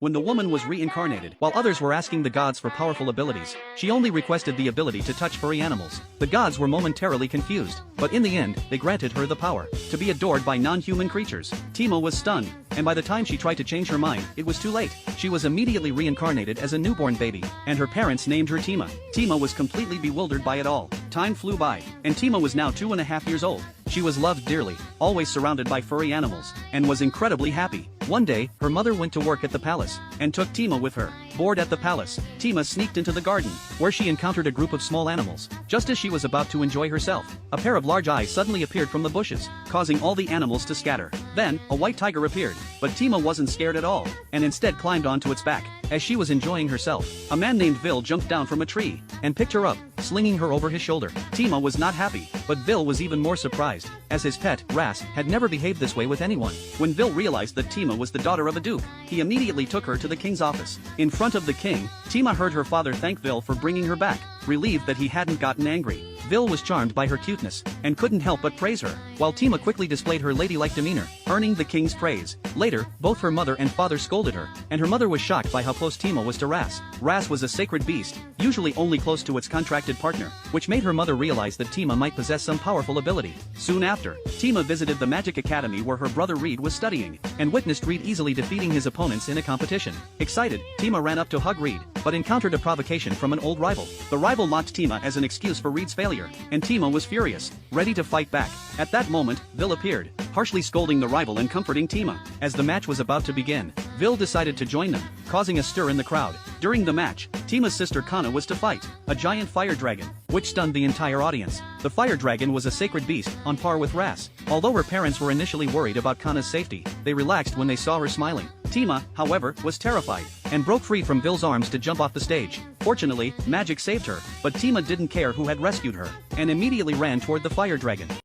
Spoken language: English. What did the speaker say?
when the woman was reincarnated. While others were asking the gods for powerful abilities, she only requested the ability to touch furry animals. The gods were momentarily confused, but in the end, they granted her the power to be adored by non-human creatures. Tima was stunned, and by the time she tried to change her mind, it was too late. She was immediately reincarnated as a newborn baby, and her parents named her Tima. Tima was completely bewildered by it all. Time flew by, and Tima was now 2.5 years old. She was loved dearly, always surrounded by furry animals, and was incredibly happy. One day, her mother went to work at the palace, and took Tima with her. Bored at the palace, Tima sneaked into the garden, where she encountered a group of small animals. Just as she was about to enjoy herself, a pair of large eyes suddenly appeared from the bushes, causing all the animals to scatter. Then, a white tiger appeared, but Tima wasn't scared at all, and instead climbed onto its back. As she was enjoying herself, a man named Vil jumped down from a tree, and picked her up, slinging her over his shoulder. Tima was not happy, but Vil was even more surprised, as his pet, Ras, had never behaved this way with anyone. When Vil realized that Tima was the daughter of a duke, he immediately took her to the king's office. In front of the king, Tima heard her father thank Vil for bringing her back, relieved that he hadn't gotten angry. Vil was charmed by her cuteness, and couldn't help but praise her, while Tima quickly displayed her ladylike demeanor, earning the king's praise. Later, both her mother and father scolded her, and her mother was shocked by how close Tima was to Ras. Ras was a sacred beast, usually only close to its contracted partner, which made her mother realize that Tima might possess some powerful ability. Soon after, Tima visited the magic academy where her brother Reed was studying, and witnessed Reed easily defeating his opponents in a competition. Excited, Tima ran up to hug Reed, but encountered a provocation from an old rival. The rival mocked Tima as an excuse for Reed's failure, and Tima was furious, ready to fight back. At that moment, Vil appeared, harshly scolding the rival and comforting Tima. As the match was about to begin, Vil decided to join them, causing a stir in the crowd. During the match, Tima's sister Kana was to fight a giant fire dragon, which stunned the entire audience. The fire dragon was a sacred beast, on par with Ras. Although her parents were initially worried about Kana's safety, they relaxed when they saw her smiling. Tima, however, was terrified, and broke free from Vil's arms to jump off the stage. Fortunately, magic saved her, but Tima didn't care who had rescued her, and immediately ran toward the fire dragon.